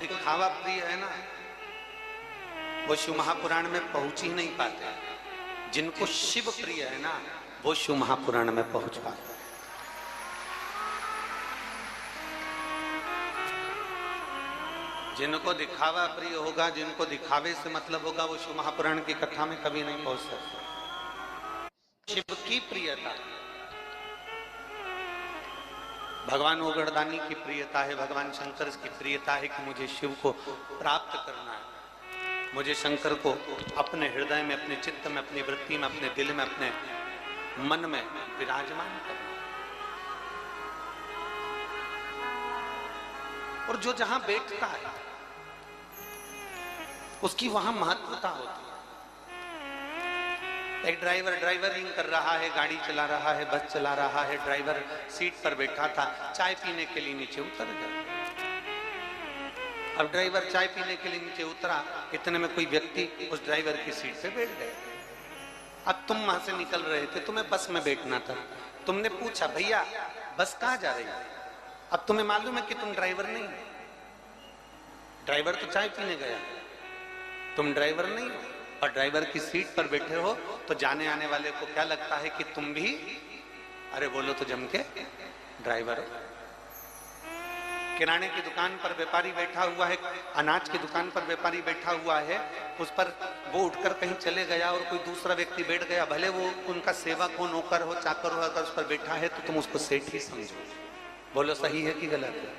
दिखावा प्रिय है ना, वो शिव महापुराण में पहुंच ही नहीं पाते। जिनको शिव प्रिय है ना, वो शिव महापुराण में पहुंच पाते। जिनको दिखावा प्रिय होगा, जिनको दिखावे से मतलब होगा, वो शिव महापुराण की कथा में कभी नहीं पहुंच सकते। शिव की प्रियता, भगवान ओगड़दानी की प्रियता है, भगवान शंकर की प्रियता है कि मुझे शिव को प्राप्त करना है, मुझे शंकर को अपने हृदय में, अपने चित्त में, अपनी वृत्ति में, अपने दिल में, अपने मन में विराजमान करना। और जो जहां बैठता है उसकी वहां महत्वता होती है। एक ड्राइवरिंग कर रहा है, गाड़ी चला रहा है, बस चला रहा है, ड्राइवर सीट पर बैठा था, चाय पीने के लिए नीचे उतर गया। अब ड्राइवर चाय पीने के लिए नीचे उतरा, इतने में कोई व्यक्ति उस ड्राइवर की सीट पे बैठ गया। अब तुम वहां से निकल रहे थे, तुम्हें बस में बैठना था, तुमने पूछा भैया बस कहाँ जा रही है? अब तुम्हें मालूम है कि तुम ड्राइवर नहीं हो, ड्राइवर तो चाय पीने गया, तुम ड्राइवर नहीं हो और ड्राइवर की सीट पर बैठे हो, तो जाने आने वाले को क्या लगता है कि तुम भी, अरे बोलो तो जम के ड्राइवर हो। किराने की दुकान पर व्यापारी बैठा हुआ है, अनाज की दुकान पर व्यापारी बैठा हुआ है, उस पर वो उठकर कहीं चले गया और कोई दूसरा व्यक्ति बैठ गया, भले वो उनका सेवक हो, नौकर हो, चाकर हो, अगर उस पर बैठा है तो तुम उसको सेठ ही समझो। बोलो सही है कि गलत है?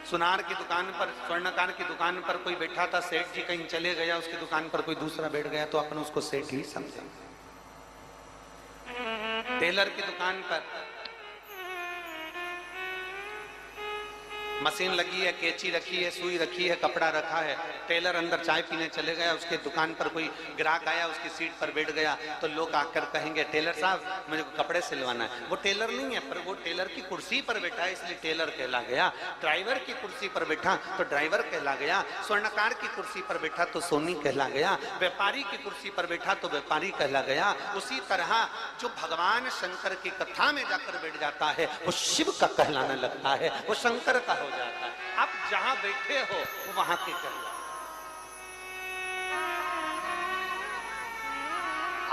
सुनार की दुकान पर, स्वर्णकार की दुकान पर कोई बैठा था, सेठ जी कहीं चले गया, उसकी दुकान पर कोई दूसरा बैठ गया तो अपन उसको सेठ ही समझे। टेलर की दुकान पर मशीन लगी है, कैंची रखी है, सुई रखी है, कपड़ा रखा है, टेलर अंदर चाय पीने चले गया, उसके दुकान पर कोई ग्राहक आया, उसकी सीट पर बैठ गया, तो लोग आकर कहेंगे टेलर साहब मुझे कपड़े सिलवाना है। वो टेलर नहीं है, पर वो टेलर की कुर्सी पर बैठा है इसलिए टेलर कहला गया। ड्राइवर की कुर्सी पर बैठा तो ड्राइवर कहला गया, स्वर्णकार की कुर्सी पर बैठा तो सोनी कहला गया, व्यापारी की कुर्सी पर बैठा तो व्यापारी कहला गया। उसी तरह जो भगवान शंकर की कथा में जाकर बैठ जाता है वो शिव का कहलाने लगता है, वो शंकर का हो जाता है। आप जहां बैठे हो वो वहां के कहलाते।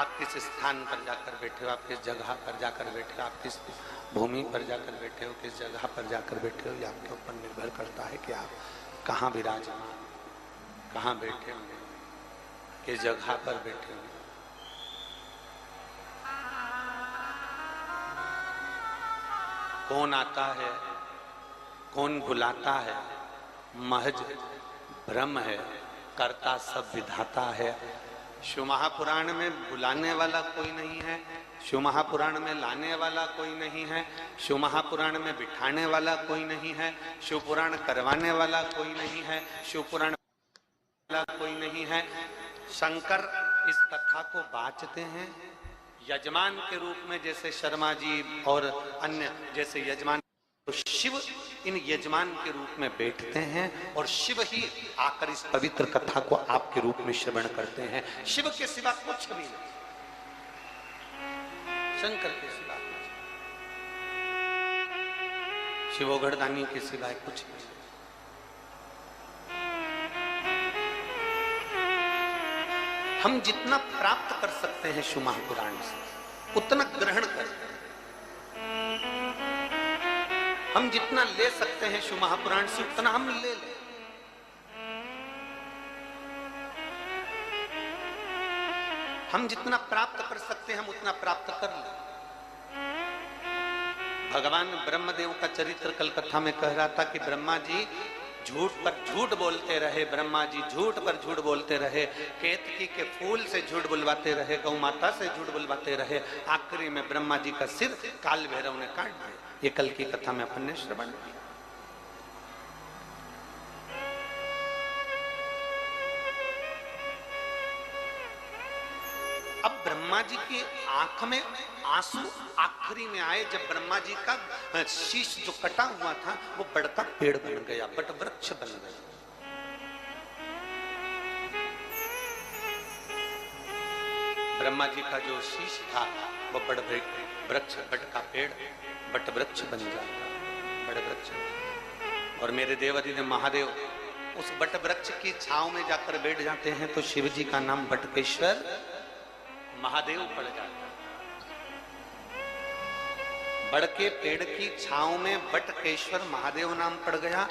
आप किस स्थान पर जाकर बैठे हो, आप किस जगह पर जाकर बैठे हो, आप किस भूमि पर जाकर बैठे हो, किस जगह पर जाकर बैठे हो, ये आपके ऊपर निर्भर करता है कि आप कहाँ विराजमान, कहाँ बैठे हो, किस जगह पर बैठे हो। कौन आता है, कौन बुलाता है, महज ब्रह्म है, करता सब विधाता है। शिव महापुराण में बुलाने वाला कोई नहीं है, शिव महापुराण में लाने वाला कोई नहीं है, शिव महापुराण में बिठाने वाला कोई नहीं है, शिव पुराण करवाने वाला कोई नहीं है, शिव पुराण वाला कोई नहीं है। शंकर इस कथा को बाँचते हैं यजमान के रूप में, जैसे शर्मा जी और अन्य जैसे यजमान, तो शिव इन यजमान के रूप में बैठते हैं और शिव ही आकर इस पवित्र कथा को आपके रूप में श्रवण करते हैं। शिव के सिवा कुछ भी नहीं, शंकर के सिवा कुछ, शिव ओगड़दानी के सिवाय कुछ नहीं। हम जितना प्राप्त कर सकते हैं शिव महापुराण से उतना ग्रहण करें, हम जितना ले सकते हैं शिव महापुराण से उतना हम ले लें। हम जितना प्राप्त कर सकते हैं हम उतना प्राप्त कर लें। भगवान ब्रह्मदेव का चरित्र कल कथा में कह रहा था कि ब्रह्मा जी झूठ पर झूठ बोलते रहे, ब्रह्मा जी झूठ पर झूठ बोलते रहे, केतकी के फूल से झूठ बुलवाते रहे, गौ माता से झूठ बुलवाते रहे, आखिरी में ब्रह्मा जी का सिर काल भैरव ने काट दिया। ये कल की कथा में अपन ने श्रवण किया। अब ब्रह्मा जी की आंख में आंसू आखिरी में आए जब ब्रह्मा जी का शीश जो कटा हुआ था वो बड़का पेड़ बन गया, बट वृक्ष बन गया। ब्रह्मा जी का जो शीश था वो बड़ वृक्ष, बट का पेड़ बट वृक्ष बन जाता, बड़ वृक्ष। और मेरे देवाधिदेव महादेव उस बट वृक्ष की छांव में जाकर बैठ जाते हैं तो शिव जी का नाम बटकेश्वर महादेव पड़ जाता है। बड़ के पेड़ की छांव में बटकेश्वर महादेव नाम पड़ गया।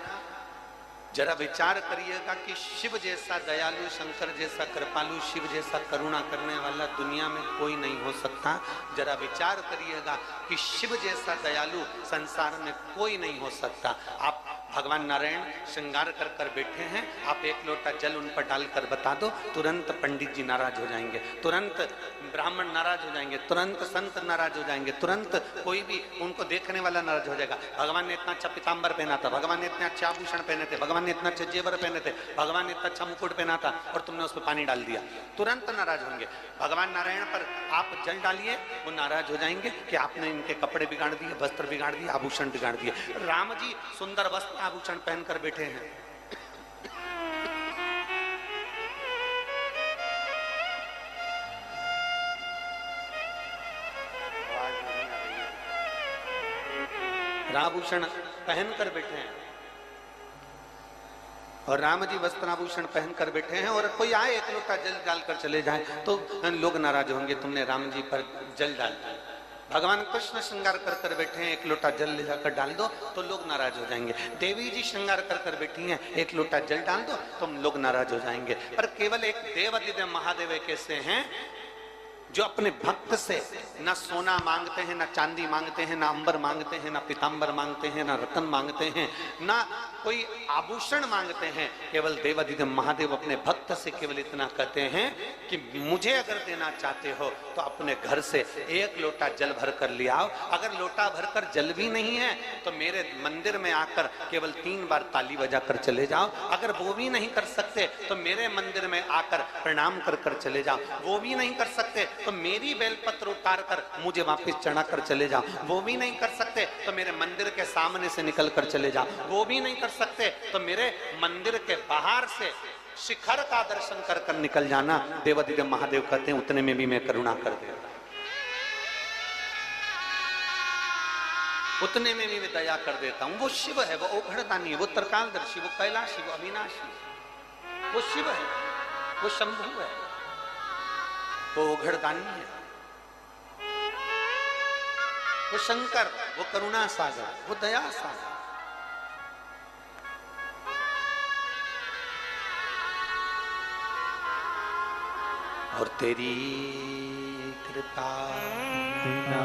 जरा विचार करिएगा कि शिव जैसा दयालु, शंकर जैसा कृपालु, शिव जैसा करुणा करने वाला दुनिया में कोई नहीं हो सकता। जरा विचार करिएगा कि शिव जैसा दयालु संसार में कोई नहीं हो सकता। आप भगवान नारायण श्रृंगार कर कर बैठे हैं, आप एक लोटा जल उन पर डालकर बता दो, तुरंत पंडित जी नाराज हो जाएंगे, तुरंत ब्राह्मण नाराज हो जाएंगे, तुरंत संत नाराज हो जाएंगे, तुरंत कोई भी उनको देखने वाला नाराज हो जाएगा। भगवान ने इतना अच्छा पीताम्बर पहना था, भगवान ने इतने अच्छे आभूषण पहने थे, भगवान ने इतना अच्छे जेवर पहने थे, भगवान ने इतना अच्छा मुकुट पहना था और तुमने उस पर पानी डाल दिया, तुरंत नाराज होंगे। भगवान नारायण पर आप जल डालिए, वो नाराज हो जाएंगे कि आपने इनके कपड़े बिगाड़ दिए, वस्त्र बिगाड़ दिए, आभूषण बिगाड़ दिए। राम जी सुंदर वस्त्र आभूषण पहनकर बैठे हैं, आभूषण पहनकर बैठे हैं और राम जी वस्त्राभूषण पहनकर बैठे हैं और कोई आए एक लोटा जल डालकर चले जाए तो लोग नाराज होंगे, तुमने राम जी पर जल डाल दिया। भगवान कृष्ण श्रृंगार कर कर बैठे हैं, एक लोटा जल ले जाकर डाल दो तो लोग नाराज हो जाएंगे। देवी जी श्रृंगार कर कर बैठी हैं, एक लोटा जल डाल दो तो लोग नाराज हो जाएंगे। पर केवल एक देवादिदेव महादेव कैसे हैं जो अपने भक्त से ना सोना मांगते हैं, ना चांदी मांगते हैं, ना अंबर मांगते हैं, ना पीताम्बर मांगते हैं, ना रतन मांगते हैं, ना कोई आभूषण मांगते हैं। केवल देवादिदेव महादेव अपने भक्त से केवल इतना कहते हैं कि मुझे अगर देना चाहते हो तो अपने घर से एक लोटा जल भर कर ले आओ। अगर लोटा भरकर जल भी नहीं है तो मेरे मंदिर में आकर केवल 3 बार ताली बजाकर चले जाओ। अगर वो भी नहीं कर सकते तो मेरे मंदिर में आकर प्रणाम कर कर चले जाओ। वो भी नहीं कर सकते तो मेरी बेलपत्र उतार कर मुझे वापस चढ़ा कर चले जाओ। वो भी नहीं कर सकते तो मेरे मंदिर के सामने से निकल कर चले जाओ। वो भी नहीं कर सकते तो मेरे मंदिर के बाहर से शिखर का दर्शन कर कर निकल जाना। देवादिदेव महादेव कहते हैं उतने में भी मैं करुणा कर देता, उतने में भी मैं दया कर देता हूं। वो शिव है, वो औघड़दानी है, वो त्रिकालदर्शी, वो कैलाशी, वो अविनाशी, वो शिव है, वो शंभु है, वो औघड़दानी है, वो शंकर, वो करुणा सागर, वो दया सागर। और तेरी कृपा बिना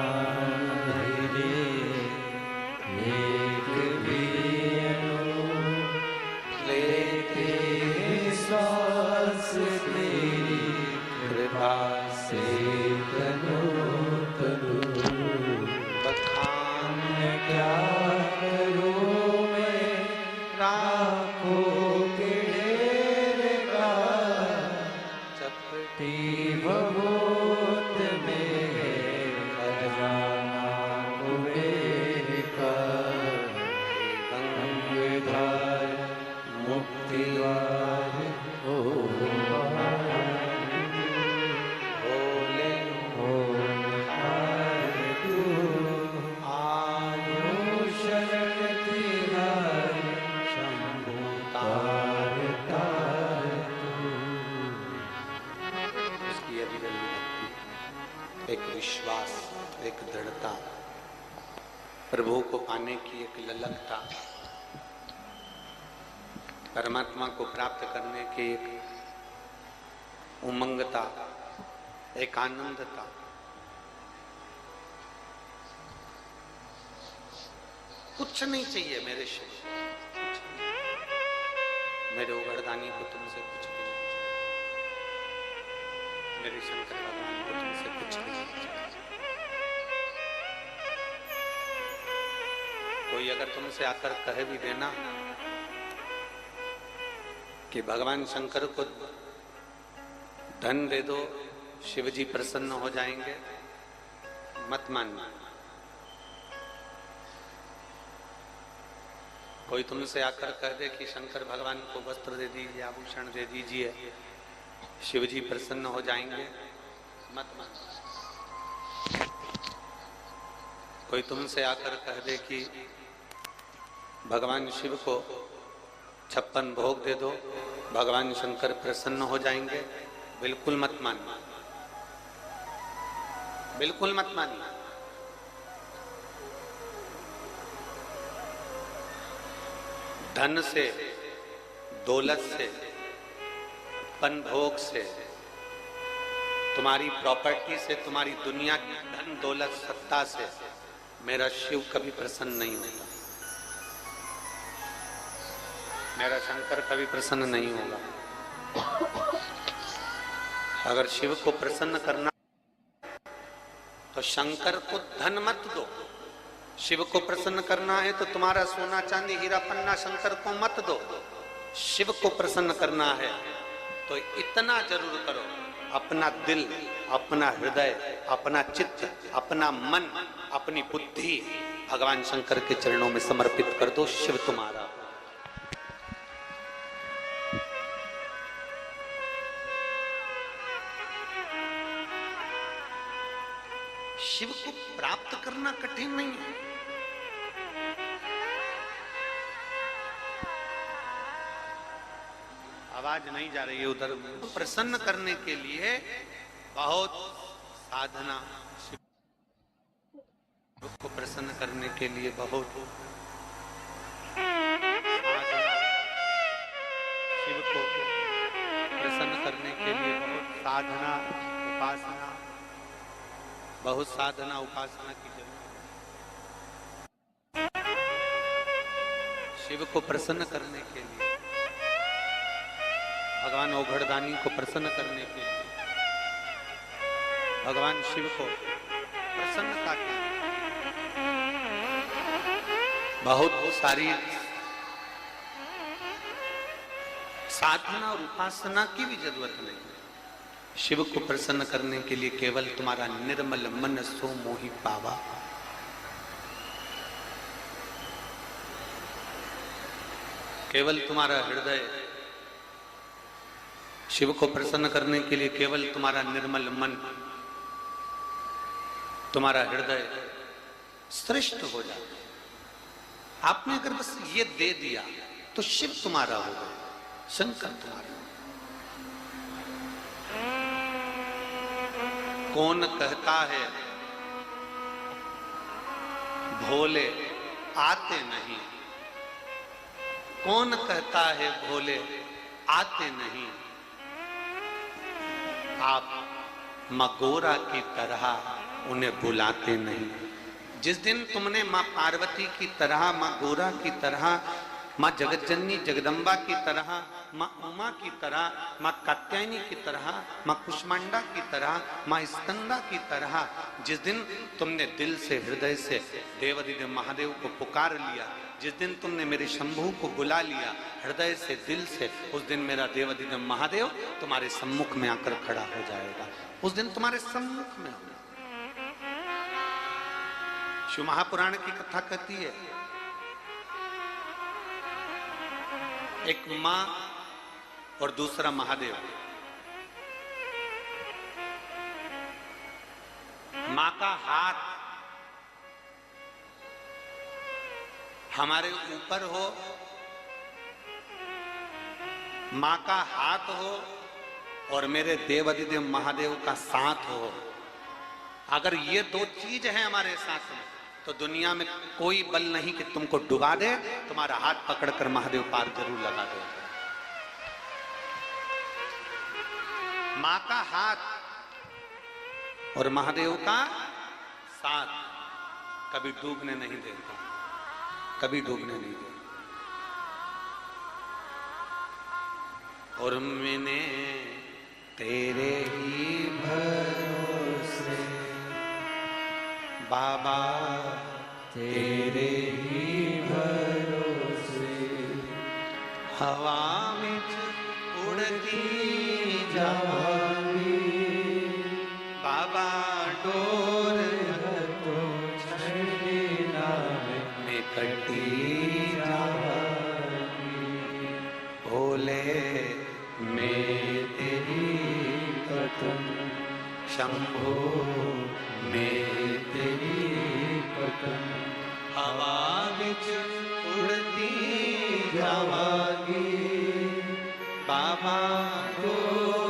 लेते श्वास तेरी कृपा से तनु बखान क्या करूं मैं राखों के ढेर का चपटी भभूत में खजाना कुबेर का गंगाधार मुक्ति द्वार हो एक विश्वास, एक दृढ़ता, प्रभु को पाने की एक ललकता, परमात्मा को प्राप्त करने की एक उमंगता, एक आनंदता। कुछ नहीं चाहिए मेरे शिव, मेरे उगड़दानी को तुमसे कुछ भी नहीं चाहिए, मेरे शंकर भगवान को तुमसे कुछ भी नहीं चाहिए। कोई अगर तुमसे आकर कहे भी देना कि भगवान शंकर को धन दे दो, शिव जी प्रसन्न हो जाएंगे, मत मानना। कोई तुमसे आकर कह दे कि शंकर भगवान को वस्त्र दे दीजिए, आभूषण दे दीजिए, शिव जी प्रसन्न हो जाएंगे, मत मानो। कोई तुमसे आकर कह दे कि भगवान शिव को 56 भोग दे दो, भगवान शंकर प्रसन्न हो जाएंगे। बिल्कुल मत मानना, बिल्कुल मत मानना। धन से, दौलत से, पन भोग से, तुम्हारी प्रॉपर्टी से, तुम्हारी दुनिया की धन दौलत सत्ता से मेरा शिव कभी प्रसन्न नहीं होता, मेरा शंकर कभी प्रसन्न नहीं होगा। अगर शिव को प्रसन्न करना तो शंकर को धन मत दो। शिव को प्रसन्न करना है तो तुम्हारा सोना चांदी हीरा पन्ना शंकर को मत दो। शिव को प्रसन्न करना है तो इतना जरूर करो, अपना दिल, अपना हृदय, अपना चित्त, अपना मन, अपनी बुद्धि भगवान शंकर के चरणों में समर्पित कर दो। शिव तुम्हारा। शिव को प्राप्त करना कठिन नहीं है। आवाज नहीं जा रही है उधर। प्रसन्न करने के लिए बहुत साधना, शिव को प्रसन्न करने के लिए बहुत साधना, शिव को प्रसन्न करने के लिए बहुत साधना, उपासना, बहुत साधना उपासना की जरूरत है। शिव को प्रसन्न करने के लिए, भगवान औघड़दानी को प्रसन्न करने के लिए, भगवान शिव को प्रसन्नता के लिए बहुत सारी साधना और उपासना की भी जरूरत नहीं। शिव को प्रसन्न करने के लिए केवल तुम्हारा निर्मल मन सो मोहि पावा। केवल तुम्हारा हृदय, शिव को प्रसन्न करने के लिए केवल तुम्हारा निर्मल मन, तुम्हारा हृदय श्रेष्ठ हो जाए। आपने अगर बस ये दे दिया तो शिव तुम्हारा हो गया, शंकर तुम्हारा। कौन कहता है भोले आते नहीं, कौन कहता है भोले आते नहीं। आप मां गोरा की तरह उन्हें बुलाते नहीं। जिस दिन तुमने मां पार्वती की तरह, मां गोरा की तरह, मां जगतजननी जगदम्बा की तरह, मां उमा की तरह, मां कात्यायनी की तरह, मां कुष्मांडा की तरह, मां स्कंदा की तरह, जिस दिन तुमने दिल से, हृदय से देवाधिदेव महादेव को पुकार लिया, जिस दिन तुमने मेरे शंभू को बुला लिया हृदय से, दिल से, उस दिन मेरा देवाधिदेव महादेव तुम्हारे सम्मुख में आकर खड़ा हो जाएगा। उस दिन तुम्हारे सम्मुख में होगा। शिव महापुराण की कथा कहती है, एक मां और दूसरा महादेव। मां का हाथ हमारे ऊपर हो, मां का हाथ हो और मेरे देवाधिदेव महादेव का साथ हो। अगर ये दो चीज है हमारे साथ में तो दुनिया में कोई बल नहीं कि तुमको डुबा दे। तुम्हारा हाथ पकड़कर महादेव पार जरूर लगा दे। मां का हाथ और महादेव का साथ कभी डूबने नहीं देता, कभी डूबने नहीं देता। और मैंने तेरे ही भरोसे बाबा, तेरे ही भरोसे हवा में उड़ती जावांगी बाबा, डोर तो छड़ना में कटी जावांगी। भोले मैं तेरी कदम, शंभो मैं तेरी कदम, हवा विच उड़ उड़ती जावांगी बाबा को